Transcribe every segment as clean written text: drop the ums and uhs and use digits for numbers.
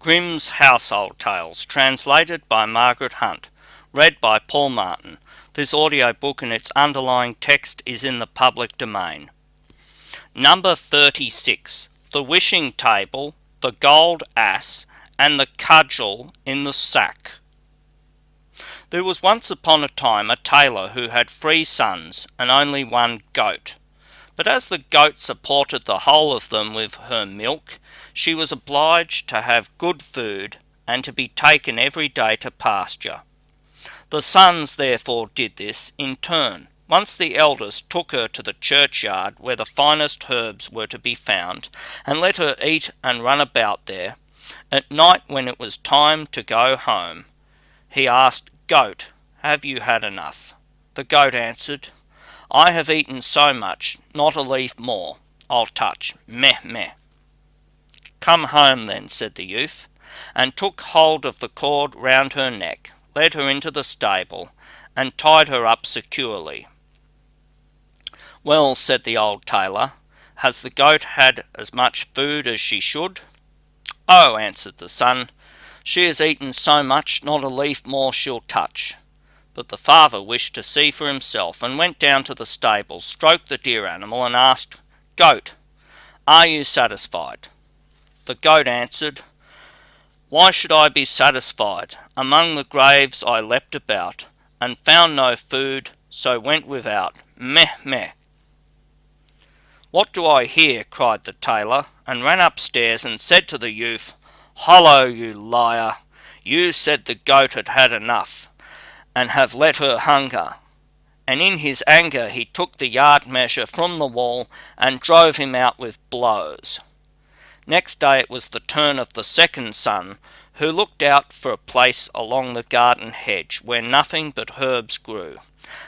Grimm's Household Tales, translated by Margaret Hunt, read by Paul Martin. This audiobook and its underlying text is in the public domain. Number 36. The Wishing Table, the Gold Ass, and the Cudgel in the Sack. There was once upon a time a tailor who had 3 sons and only 1 goat. But as the goat supported the whole of them with her milk, she was obliged to have good food and to be taken every day to pasture. The sons therefore did this in turn. Once the eldest took her to the churchyard where the finest herbs were to be found, and let her eat and run about there. At night, when it was time to go home, he asked, "Goat, have you had enough?" The goat answered, "I have eaten so much, not a leaf more I'll touch. Meh, meh." "Come home then," said the youth, and took hold of the cord round her neck, led her into the stable, and tied her up securely. "Well," said the old tailor, "has the goat had as much food as she should?" "Oh," answered the son, "she has eaten so much, not a leaf more she'll touch." But the father wished to see for himself, and went down to the stable, stroked the dear animal, and asked, "Goat, are you satisfied?" The goat answered, "Why should I be satisfied? Among the graves I leapt about, and found no food, so went without. Meh, meh." "What do I hear?" cried the tailor, and ran upstairs and said to the youth, "Hollo, you liar! You said the goat had had enough, and have let her hunger." And in his anger he took the yard measure from the wall and drove him out with blows. Next day it was the turn of the second son, who looked out for a place along the garden hedge where nothing but herbs grew,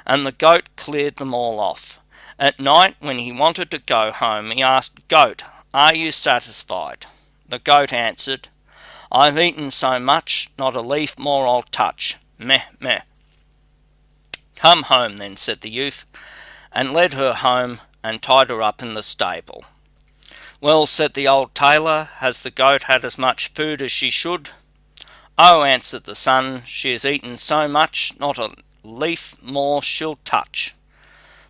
and the goat cleared them all off. At night, when he wanted to go home, he asked, "Goat, are you satisfied?" The goat answered, "I've eaten so much, not a leaf more I'll touch. Meh, meh." "Come home then," said the youth, and led her home and tied her up in the stable. "Well," said the old tailor, "has the goat had as much food as she should?" "Oh," answered the son, "she has eaten so much, not a leaf more she'll touch."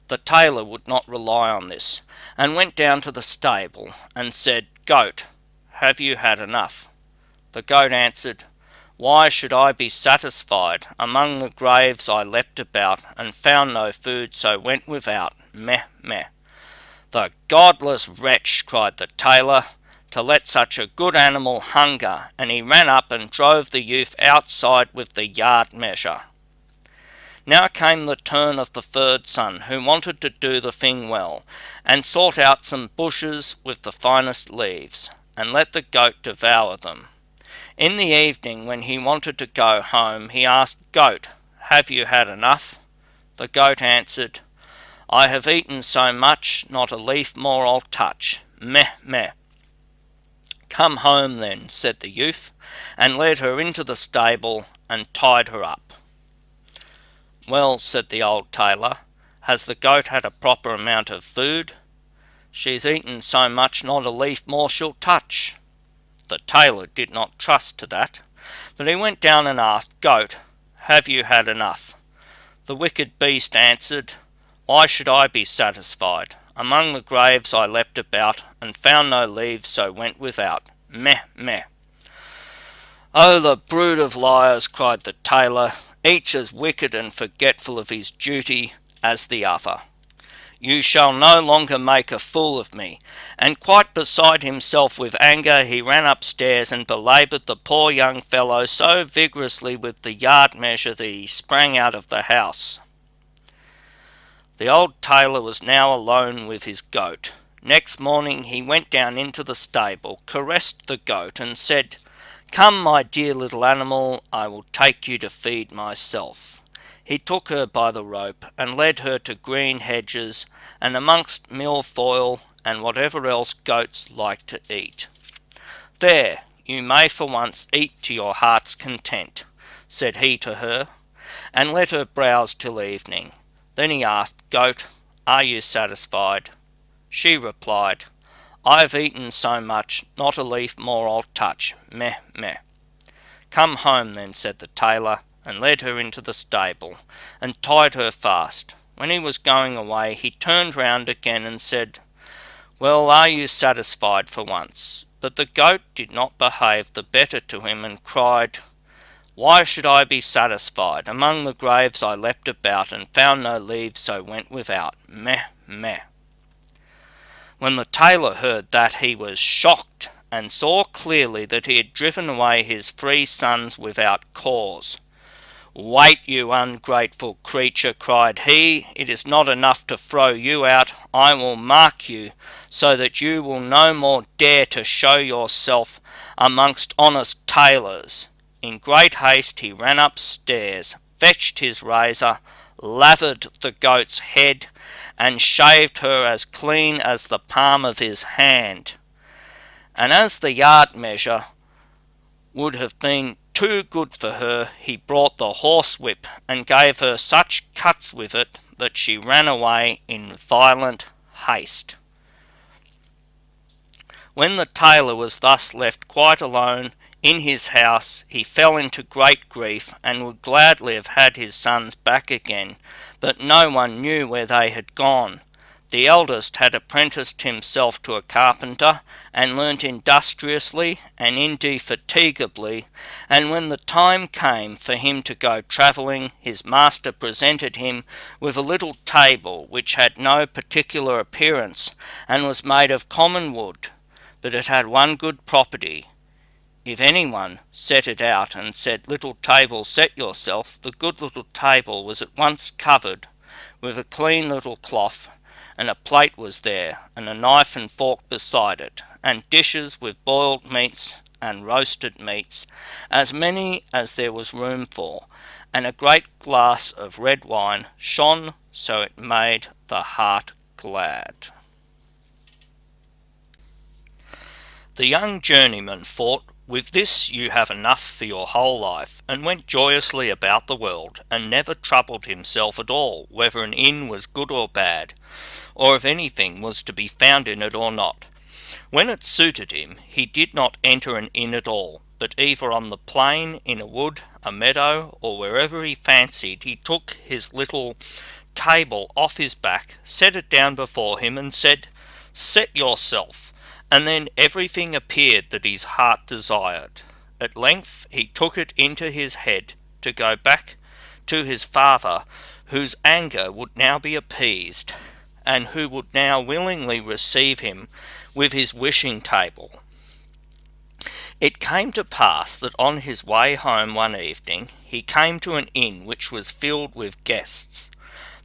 The tailor would not rely on this, and went down to the stable, and said, "Goat, have you had enough?" The goat answered, "Why should I be satisfied? Among the graves I leapt about, and found no food, so went without. Meh, meh." "The godless wretch!" cried the tailor, "to let such a good animal hunger," and he ran up and drove the youth outside with the yard measure. Now came the turn of the third son, who wanted to do the thing well, and sought out some bushes with the finest leaves, and let the goat devour them. In the evening, when he wanted to go home, he asked, "Goat, have you had enough?" The goat answered, "I have eaten so much, not a leaf more I'll touch. Meh, meh." "Come home then," said the youth, and led her into the stable and tied her up. "Well," said the old tailor, "has the goat had a proper amount of food?" "She's eaten so much, not a leaf more she'll touch." The tailor did not trust to that, but he went down and asked, "Goat, have you had enough?" The wicked beast answered, "Why should I be satisfied? Among the graves I leapt about, and found no leaves, so went without. Meh, meh." "Oh, the brood of liars!" cried the tailor, "each as wicked and forgetful of his duty as the other. You shall no longer make a fool of me." And quite beside himself with anger, he ran upstairs and belaboured the poor young fellow so vigorously with the yard measure that he sprang out of the house. The old tailor was now alone with his goat. Next morning he went down into the stable, caressed the goat, and said, "Come, my dear little animal, I will take you to feed myself." He took her by the rope, and led her to green hedges, and amongst milfoil, and whatever else goats like to eat. "There, you may for once eat to your heart's content," said he to her, and let her browse till evening. Then he asked, "Goat, are you satisfied?" She replied, I've eaten so much, not a leaf more I'll touch. Meh, meh. Come home then, said the tailor, and led her into the stable, and tied her fast. When he was going away, he turned round again and said, Well, are you satisfied for once? But the goat did not behave the better to him, and cried, Why should I be satisfied? Among the graves I leapt about, and found no leaves, so went without. Meh, meh. When the tailor heard that, he was shocked, and saw clearly that he had driven away his 3 sons without cause. Wait, you ungrateful creature, cried he, it is not enough to throw you out, I will mark you, so that you will no more dare to show yourself amongst honest tailors. In great haste he ran upstairs, fetched his razor, lathered the goat's head, and shaved her as clean as the palm of his hand. And as the yard measure would have been too good for her, he brought the horsewhip and gave her such cuts with it that she ran away in violent haste. When the tailor was thus left quite alone in his house, he fell into great grief, and would gladly have had his sons back again, but no one knew where they had gone. The eldest had apprenticed himself to a carpenter, and learnt industriously and indefatigably, and when the time came for him to go travelling, his master presented him with a little table which had no particular appearance, and was made of common wood, but it had one good property. If anyone set it out and said, Little table, set yourself, the good little table was at once covered with a clean little cloth, and a plate was there, and a knife and fork beside it, and dishes with boiled meats and roasted meats, as many as there was room for, and a great glass of red wine shone so it made the heart glad. The young journeyman thought, With this you have enough for your whole life, and went joyously about the world, and never troubled himself at all whether an inn was good or bad, or if anything was to be found in it or not. When it suited him, he did not enter an inn at all, but either on the plain, in a wood, a meadow, or wherever he fancied, he took his little table off his back, set it down before him, and said, Set yourself. And then everything appeared that his heart desired. At length he took it into his head to go back to his father, whose anger would now be appeased, and who would now willingly receive him with his wishing table. It came to pass that on his way home one evening he came to an inn which was filled with guests.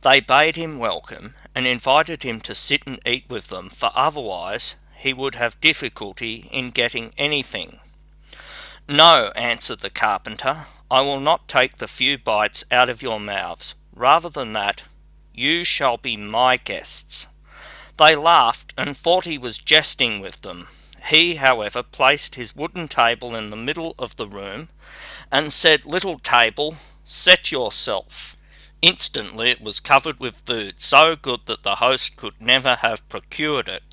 They bade him welcome, and invited him to sit and eat with them, for otherwise he would have difficulty in getting anything. No, answered the carpenter, I will not take the few bites out of your mouths. Rather than that, you shall be my guests. They laughed and thought he was jesting with them. He, however, placed his wooden table in the middle of the room, and said, Little table, set yourself. Instantly it was covered with food, so good that the host could never have procured it,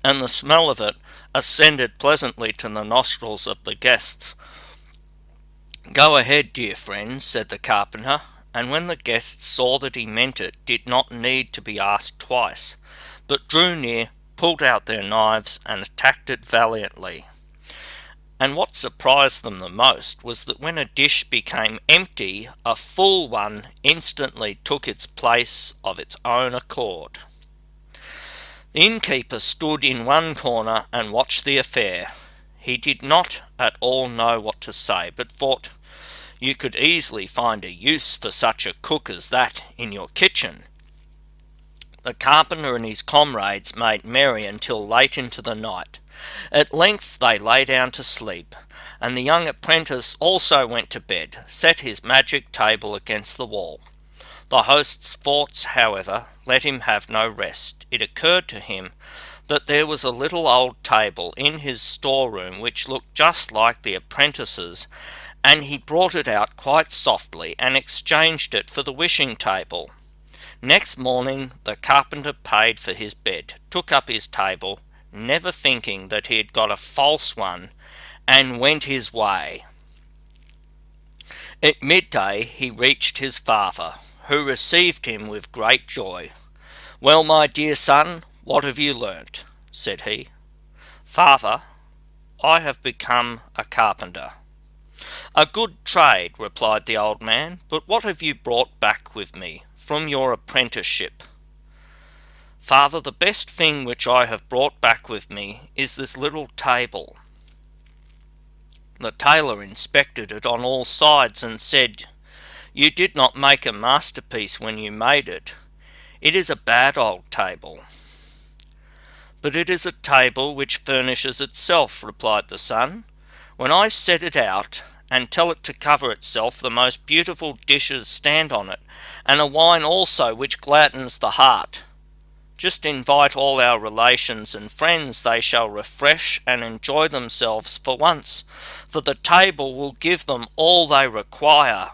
and the smell of it ascended pleasantly to the nostrils of the guests. Go ahead, dear friends, said the carpenter, and when the guests saw that he meant it, did not need to be asked twice, but drew near, pulled out their knives, and attacked it valiantly. And what surprised them the most was that when a dish became empty, a full one instantly took its place of its own accord. The innkeeper stood in one corner and watched the affair. He did not at all know what to say, but thought, You could easily find a use for such a cook as that in your kitchen. The carpenter and his comrades made merry until late into the night. At length they lay down to sleep, and the young apprentice also went to bed, set his magic table against the wall. The host's thoughts, however, let him have no rest. It occurred to him that there was a little old table in his storeroom which looked just like the apprentice's, and he brought it out quite softly and exchanged it for the wishing table. Next morning the carpenter paid for his bed, took up his table, never thinking that he had got a false one, and went his way. At midday he reached his father, who received him with great joy. "Well, my dear son, what have you learnt?" said he. "Father, I have become a carpenter." "A good trade," replied the old man, "but what have you brought back with me from your apprenticeship?" "Father, the best thing which I have brought back with me is this little table." The tailor inspected it on all sides and said, "You did not make a masterpiece when you made it. It is a bad old table." "But it is a table which furnishes itself," replied the son. "When I set it out, and tell it to cover itself, the most beautiful dishes stand on it, and a wine also which gladdens the heart. Just invite all our relations and friends, they shall refresh and enjoy themselves for once, for the table will give them all they require."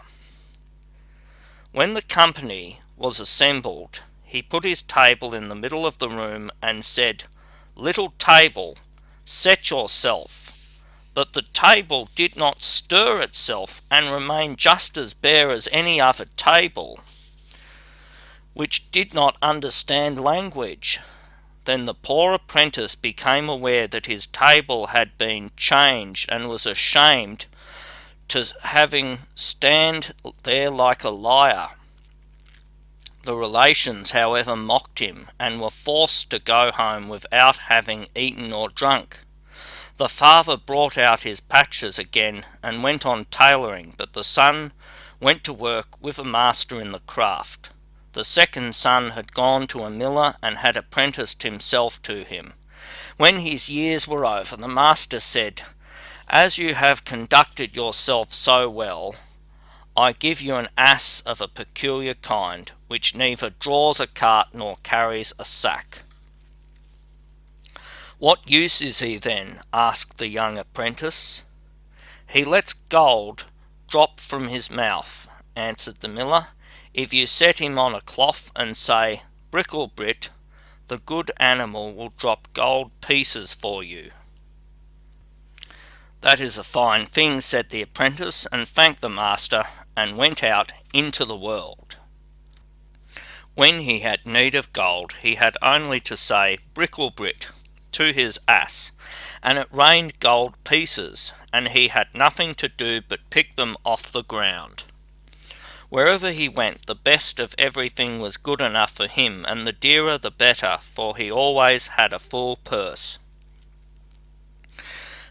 When the company was assembled, he put his table in the middle of the room and said, "Little table, set yourself." But the table did not stir itself, and remained just as bare as any other table, which did not understand language. Then the poor apprentice became aware that his table had been changed, and was ashamed to having stand there like a liar. The relations, however, mocked him, and were forced to go home without having eaten or drunk. The father brought out his patches again, and went on tailoring, but the son went to work with a master in the craft. The second son had gone to a miller, and had apprenticed himself to him. When his years were over, the master said, "As you have conducted yourself so well, I give you an ass of a peculiar kind, which neither draws a cart nor carries a sack." "What use is he then?" asked the young apprentice. "He lets gold drop from his mouth," answered the miller. "If you set him on a cloth and say, 'Bricklebrit,' the good animal will drop gold pieces for you." "That is a fine thing," said the apprentice, and thanked the master, and went out into the world. When he had need of gold, he had only to say "Bricklebrit" to his ass, and it rained gold pieces, and he had nothing to do but pick them off the ground. Wherever he went, the best of everything was good enough for him, and the dearer the better, for he always had a full purse.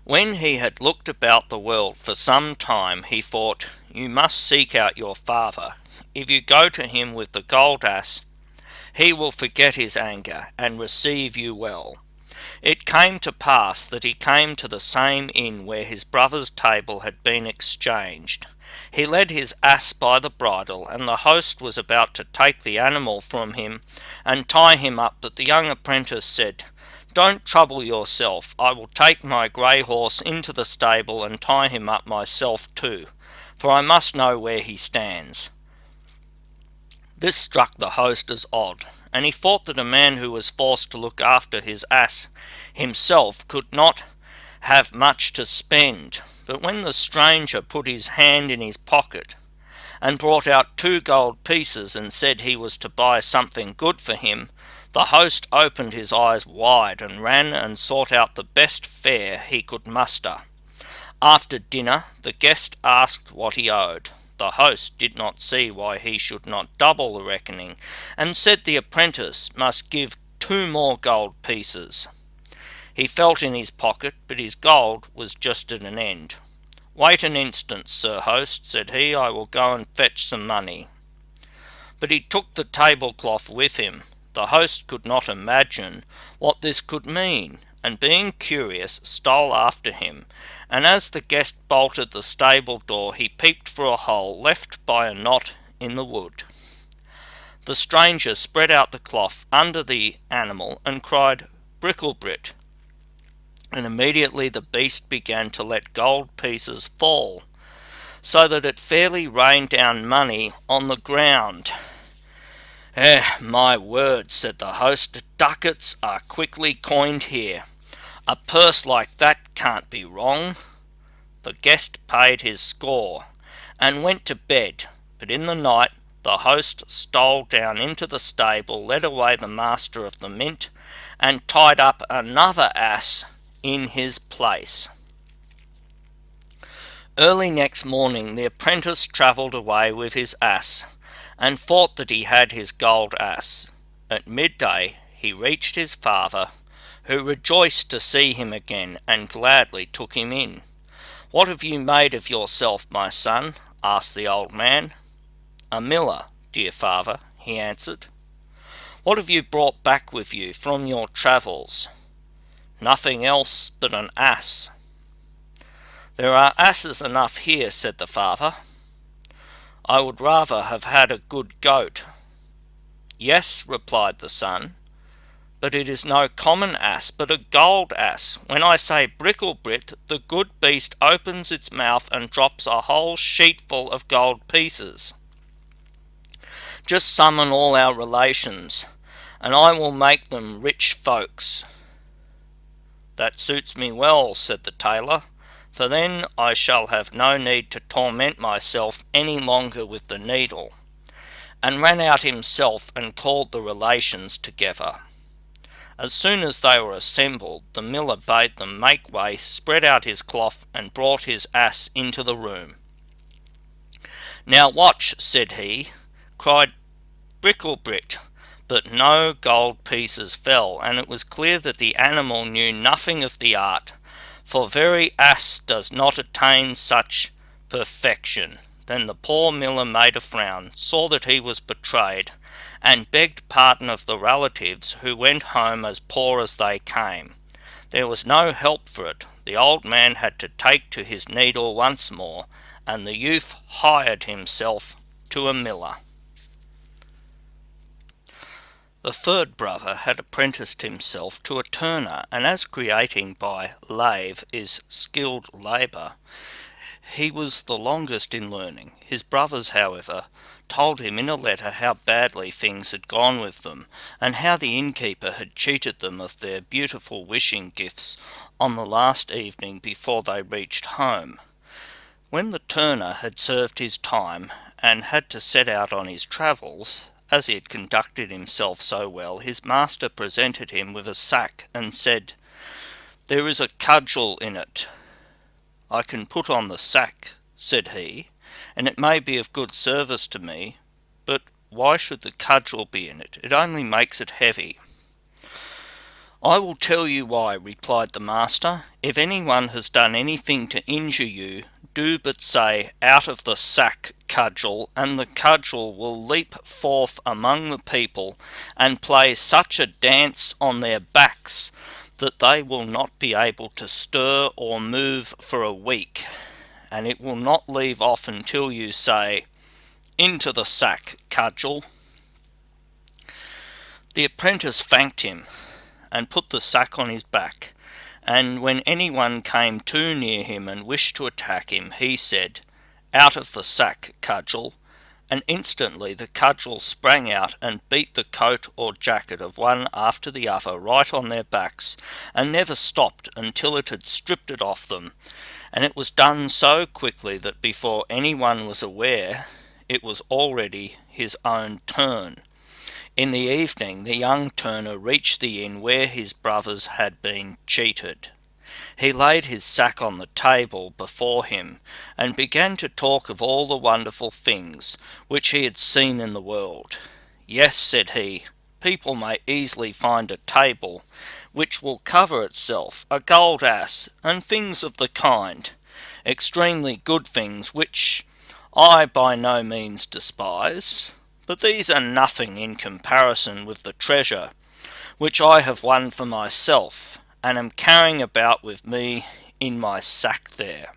When he had looked about the world for some time, he thought, "You must seek out your father. If you go to him with the gold ass, he will forget his anger, and receive you well." It came to pass that he came to the same inn where his brother's table had been exchanged. He led his ass by the bridle, and the host was about to take the animal from him and tie him up, but the young apprentice said, "Don't trouble yourself, I will take my grey horse into the stable and tie him up myself too, for I must know where he stands." This struck the host as odd, and he thought that a man who was forced to look after his ass himself could not have much to spend. But when the stranger put his hand in his pocket and brought out 2 gold pieces and said he was to buy something good for him, the host opened his eyes wide and ran and sought out the best fare he could muster. After dinner, the guest asked what he owed. The host did not see why he should not double the reckoning, and said the apprentice must give 2 more gold pieces. He felt in his pocket, but his gold was just at an end. "Wait an instant, sir host," said he, "I will go and fetch some money." But he took the tablecloth with him. The host could not imagine what this could mean, and being curious, stole after him, and as the guest bolted the stable door, he peeped through a hole left by a knot in the wood. The stranger spread out the cloth under the animal and cried, "Bricklebrit," and immediately the beast began to let gold pieces fall, so that it fairly rained down money on the ground. "My word," said the host, "ducats are quickly coined here. A purse like that can't be wrong. The guest paid his score, and went to bed, but in the night the host stole down into the stable, led away the master of the mint, and tied up another ass in his place. Early next morning the apprentice travelled away with his ass, and thought that he had his gold ass. At midday he reached his father, who rejoiced to see him again, and gladly took him in. "What have you made of yourself, my son?" asked the old man. "A miller, dear father," he answered. "What have you brought back with you from your travels?" "Nothing else but an ass." "There are asses enough here," said the father. "I would rather have had a good goat." "Yes," replied the son, "but it is no common ass, but a gold ass. When I say Bricklebrit, the good beast opens its mouth and drops a whole sheetful of gold pieces. Just summon all our relations, and I will make them rich folks." "That suits me well," said the tailor, "for then I shall have no need to torment myself any longer with the needle," and ran out himself and called the relations together. As soon as they were assembled, the miller bade them make way, spread out his cloth, and brought his ass into the room. "Now watch," said he. Cried Bricklebrit, but no gold pieces fell, and it was clear that the animal knew nothing of the art, for very ass does not attain such perfection. Then the poor miller made a frown, saw that he was betrayed, and begged pardon of the relatives, who went home as poor as they came. There was no help for it. The old man had to take to his needle once more, and the youth hired himself to a miller. The third brother had apprenticed himself to a turner, and as creating by lathe is skilled labour, he was the longest in learning. His brothers, however, told him in a letter how badly things had gone with them, and how the innkeeper had cheated them of their beautiful wishing gifts on the last evening before they reached home. When the turner had served his time, and had to set out on his travels, as he had conducted himself so well, his master presented him with a sack, and said, "There is a cudgel in it." "I can put on the sack," said he, "and it may be of good service to me, but why should the cudgel be in it? It only makes it heavy." "I will tell you why," replied the master. "If anyone has done anything to injure you, do but say, 'Out of the sack, Cudgel,' and the cudgel will leap forth among the people, and play such a dance on their backs that they will not be able to stir or move for a week, and it will not leave off until you say, 'Into the sack, Cudgel.'" The apprentice thanked him, and put the sack on his back, and when anyone came too near him and wished to attack him, he said, "Out of the sack, Cudgel," and instantly the cudgel sprang out and beat the coat or jacket of one after the other right on their backs, and never stopped until it had stripped it off them, and it was done so quickly that before anyone was aware, it was already his own turn. In the evening the young turner reached the inn where his brothers had been cheated. He laid his sack on the table before him, and began to talk of all the wonderful things which he had seen in the world. "Yes," said he, "people may easily find a table which will cover itself, a gold ass, and things of the kind, extremely good things which I by no means despise, but these are nothing in comparison with the treasure which I have won for myself, and am carrying about with me in my sack there."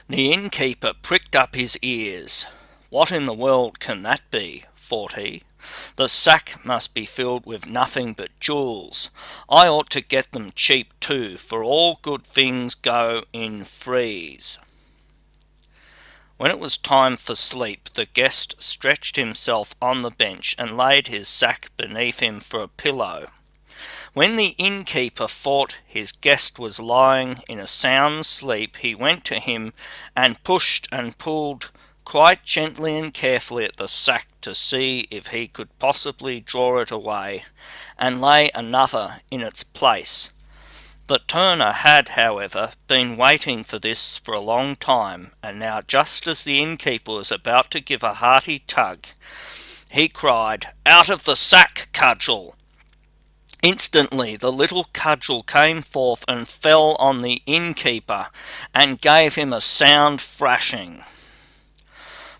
The innkeeper pricked up his ears. "What in the world can that be?" thought he. "The sack must be filled with nothing but jewels. I ought to get them cheap too, for all good things go in threes." When it was time for sleep, the guest stretched himself on the bench and laid his sack beneath him for a pillow. When the innkeeper thought his guest was lying in a sound sleep, he went to him and pushed and pulled quite gently and carefully at the sack to see if he could possibly draw it away and lay another in its place. The turner had, however, been waiting for this for a long time, and now just as the innkeeper was about to give a hearty tug, he cried, "Out of the sack, Cudgel!" Instantly the little cudgel came forth and fell on the innkeeper and gave him a sound thrashing.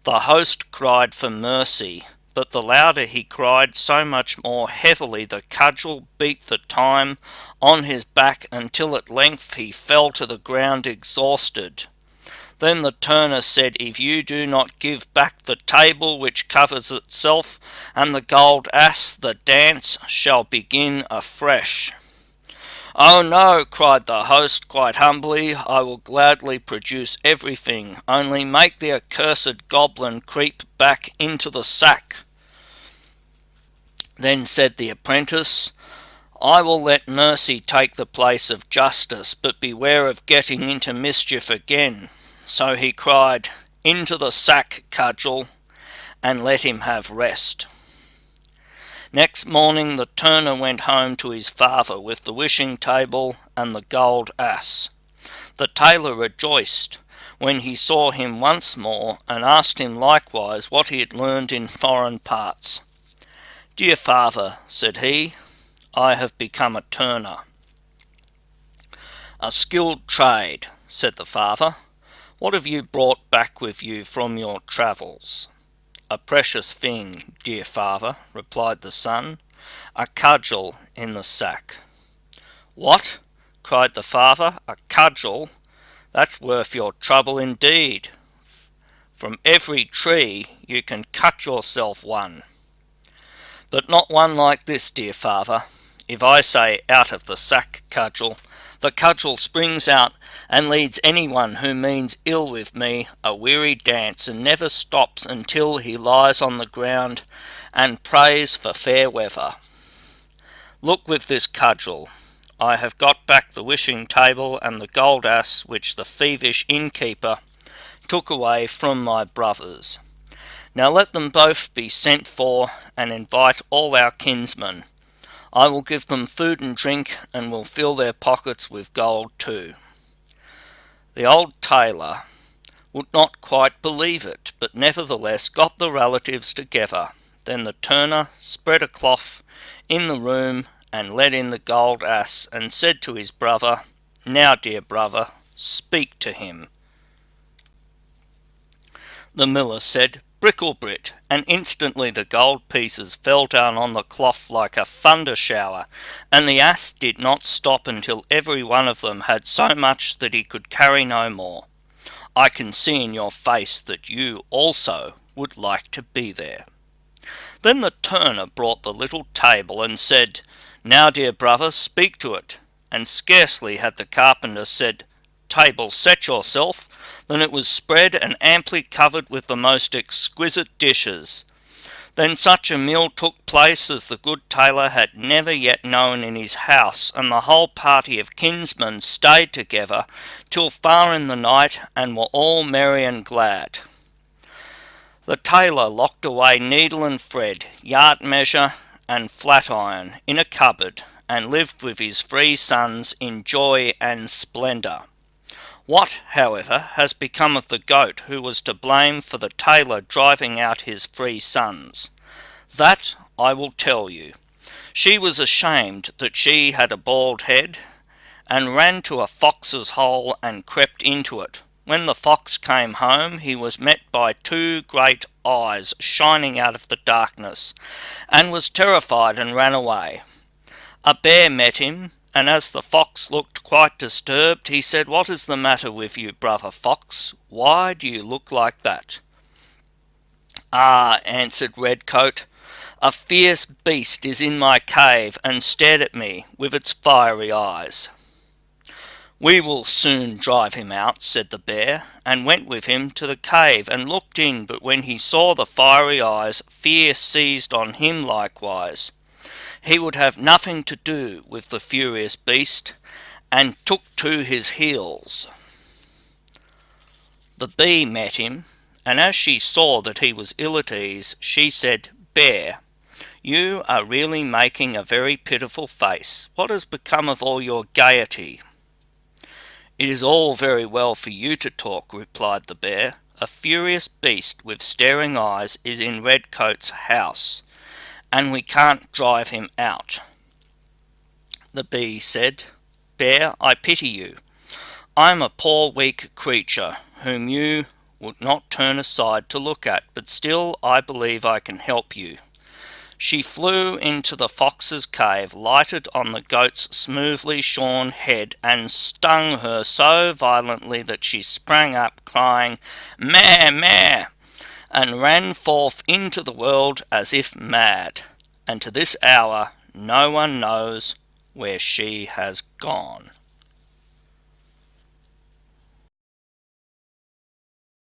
The host cried for mercy, but the louder he cried, so much more heavily the cudgel beat the time on his back until at length he fell to the ground exhausted. Then the turner said, "If you do not give back the table which covers itself and the gold ass, the dance shall begin afresh." "Oh no," cried the host quite humbly, "I will gladly produce everything, only make the accursed goblin creep back into the sack." Then said the apprentice, "I will let mercy take the place of justice, but beware of getting into mischief again." So he cried, "Into the sack, Cudgel," and let him have rest. Next morning the turner went home to his father with the wishing table and the gold ass. The tailor rejoiced when he saw him once more, and asked him likewise what he had learned in foreign parts. "Dear father," said he, "I have become a turner." "A skilled trade," said the father. "What have you brought back with you from your travels?" "A precious thing, dear father," replied the son, "a cudgel in the sack." "What?" cried the father, "a cudgel? That's worth your trouble indeed. From every tree you can cut yourself one." "But not one like this, dear father. If I say 'out of the sack, Cudgel,' the cudgel springs out and leads anyone who means ill with me a weary dance, and never stops until he lies on the ground and prays for fair weather. Look with this cudgel. I have got back the wishing table and the gold ass which the thievish innkeeper took away from my brothers. Now let them both be sent for, and invite all our kinsmen. I will give them food and drink, and will fill their pockets with gold too." The old tailor would not quite believe it, but nevertheless got the relatives together. Then the turner spread a cloth in the room and let in the gold ass, and said to his brother, "Now, dear brother, speak to him." The miller said, "Bricklebrit," and instantly the gold pieces fell down on the cloth like a thunder shower, and the ass did not stop until every one of them had so much that he could carry no more. I can see in your face that you also would like to be there. Then the turner brought the little table and said, "Now, dear brother, speak to it." And scarcely had the carpenter said, "Table, set yourself," than it was spread and amply covered with the most exquisite dishes. Then such a meal took place as the good tailor had never yet known in his house, and the whole party of kinsmen stayed together till far in the night, and were all merry and glad. The tailor locked away needle and thread, yard measure and flat iron in a cupboard, and lived with his 3 sons in joy and splendour. What, however, has become of the goat who was to blame for the tailor driving out his 3 sons? That I will tell you. She was ashamed that she had a bald head, and ran to a fox's hole and crept into it. When the fox came home, he was met by 2 great eyes shining out of the darkness, and was terrified and ran away. A bear met him, and as the fox looked quite disturbed, he said, "What is the matter with you, brother fox? Why do you look like that?" "Ah," answered Redcoat, "a fierce beast is in my cave, and stared at me with its fiery eyes." "We will soon drive him out," said the bear, and went with him to the cave, and looked in, but when he saw the fiery eyes, fear seized on him likewise. he would have nothing to do with the furious beast, and took to his heels. The bee met him, and as she saw that he was ill at ease, she said, "Bear, you are really making a very pitiful face. What has become of all your gaiety?" "It is all very well for you to talk," replied the bear. "A furious beast with staring eyes is in Redcoat's house, and we can't drive him out." The bee said, "Bear, I pity you. I am a poor weak creature whom you would not turn aside to look at, but still I believe I can help you." She flew into the fox's cave, lighted on the goat's smoothly shorn head, and stung her so violently that she sprang up, crying, "Meh, meh," and ran forth into the world as if mad, and to this hour no one knows where she has gone.